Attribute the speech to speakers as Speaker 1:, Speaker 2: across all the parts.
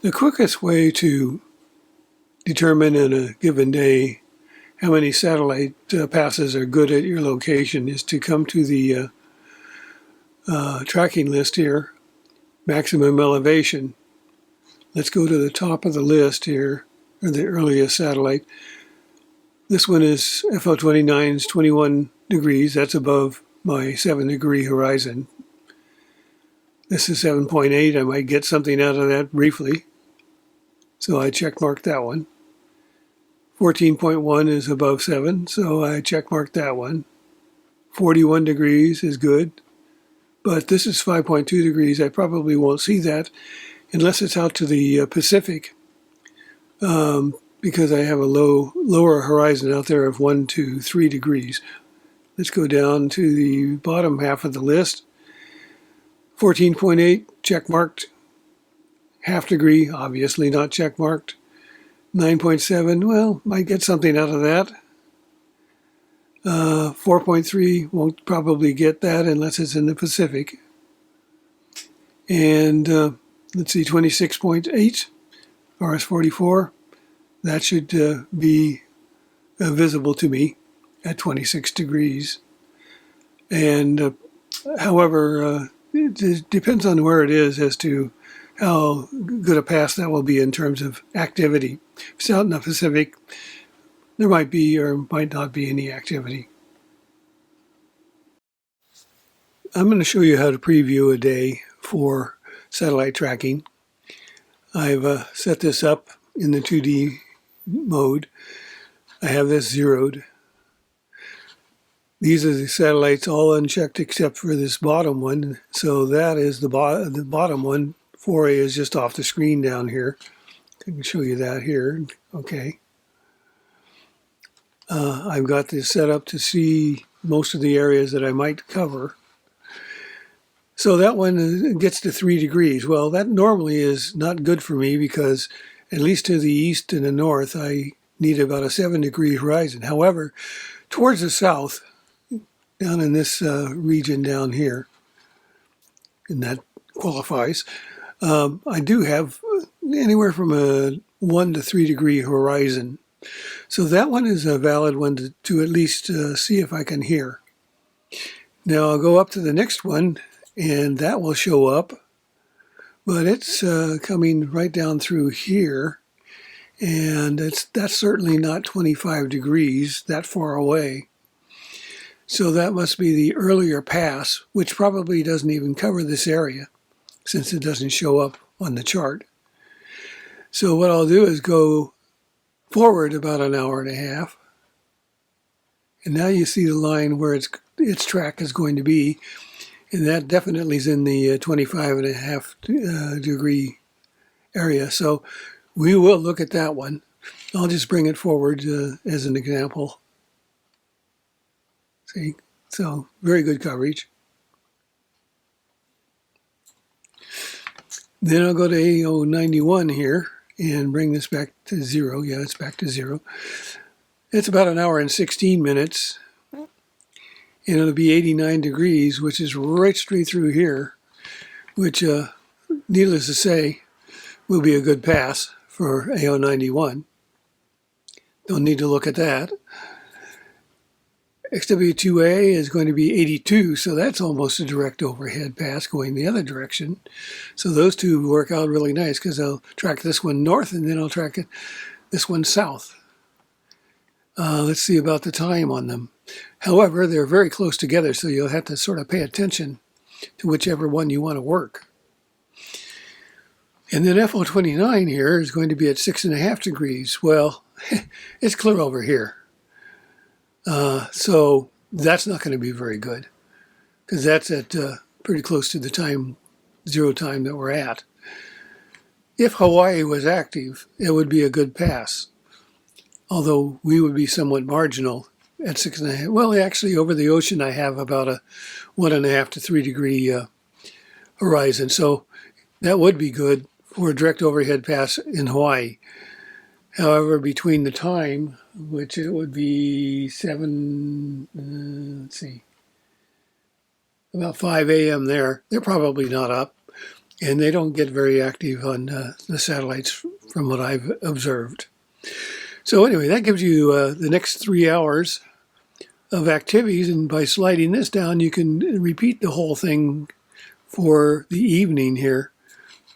Speaker 1: The quickest way to determine in a given day how many satellite passes are good at your location is to come to the tracking list here, maximum elevation. Let's go to the top of the list here, or the earliest satellite. This one is FL29 is 21 degrees. That's above my 7-degree horizon. This is 7.8. I might get something out of that briefly. So I check marked that one. 14.1 is above 7, so I check marked that one. 41 degrees is good. But this is 5.2 degrees. I probably won't see that unless it's out to the Pacific, because I have a lower horizon out there of 1 to 3 degrees. Let's go down to the bottom half of the list. 14.8, check marked. Half degree, obviously not check marked. 9.7, well, might get something out of that. 4.3, won't probably get that unless it's in the Pacific. And let's see, 26.8, RS-44. That should be visible to me at 26 degrees. And however, it depends on where it is as to how good a pass that will be in terms of activity. If it's out in the Pacific, there might be or might not be any activity. I'm going to show you how to preview a day for satellite tracking. I've set this up in the 2D mode. I have this zeroed. These are the satellites all unchecked except for this bottom one. So that is the bottom one. 4A is just off the screen down here. I can show you that here. Okay. I've got this set up to see most of the areas that I might cover. So that one gets to 3 degrees. Well, that normally is not good for me because at least to the east and the north, I need about a 7-degree horizon. However, towards the south, down in this region down here, and that qualifies, I do have anywhere from a 1 to 3 degree horizon. So that one is a valid one to at least see if I can hear. Now I'll go up to the next one and that will show up, but it's coming right down through here, and that's certainly not 25 degrees that far away. So that must be the earlier pass, which probably doesn't even cover this area since it doesn't show up on the chart. So what I'll do is go forward about an hour and a half, and now you see the line where its track is going to be, and that definitely is in the 25.5 degree area. So we will look at that one. I'll just bring it forward as an example. See, so very good coverage. Then I'll go to AO91 here and bring this back to 0. Yeah, it's back to 0. It's about an hour and 16 minutes. And it'll be 89 degrees, which is right straight through here, which, needless to say, will be a good pass for AO91. Don't need to look at that. XW2A is going to be 82, so that's almost a direct overhead pass going the other direction. So those two work out really nice because I'll track this one north and then I'll track this one south. Let's see about the time on them. However, they're very close together, so you'll have to sort of pay attention to whichever one you want to work. And then FL29 here is going to be at 6.5 degrees. Well, it's clear over here. So that's not going to be very good because that's at pretty close to the zero time that we're at. If Hawaii was active, it would be a good pass, although we would be somewhat marginal at 6.5. Well, actually, over the ocean, I have about a 1.5 to 3 degree horizon, so that would be good for a direct overhead pass in Hawaii. However, between the time, which it would be let's see, about 5 a.m. there, they're probably not up. and they don't get very active on the satellites from what I've observed. So anyway, that gives you the next 3 hours of activities, and by sliding this down, you can repeat the whole thing for the evening here,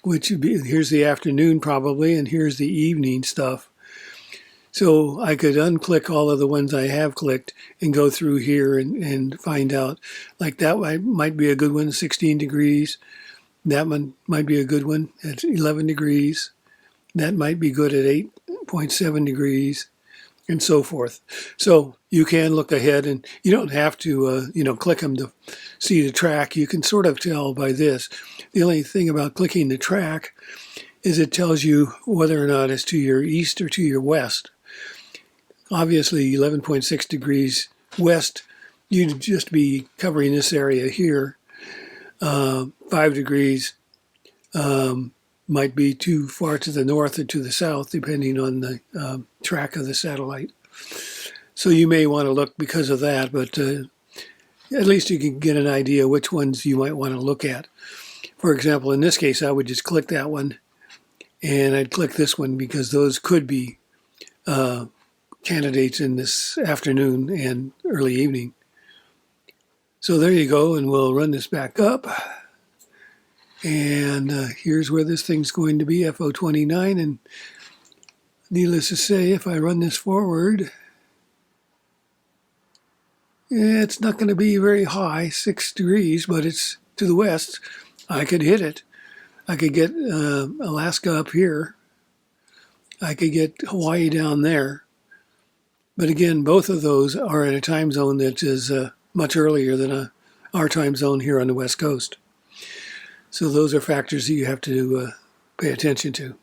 Speaker 1: which would be, here's the afternoon probably, and here's the evening stuff. So I could unclick all of the ones I have clicked and go through here and find out, like that might be a good one, 16 degrees. That one might be a good one at 11 degrees. That might be good at 8.7 degrees, and so forth. So you can look ahead, and you don't have to, click them to see the track. You can sort of tell by this. The only thing about clicking the track is it tells you whether or not it's to your east or to your west. Obviously, 11.6 degrees west, you'd just be covering this area here. 5 degrees might be too far to the north or to the south, depending on the track of the satellite. So you may want to look because of that, but at least you can get an idea which ones you might want to look at. For example, in this case, I would just click that one, and I'd click this one because those could be candidates in this afternoon and early evening. So there you go, and we'll run this back up. And here's where this thing's going to be, FO29. And needless to say, if I run this forward, it's not going to be very high, 6 degrees, but it's to the west. I could hit it. I could get Alaska up here. I could get Hawaii down there. But again, both of those are in a time zone that is much earlier than our time zone here on the West Coast. So those are factors that you have to pay attention to.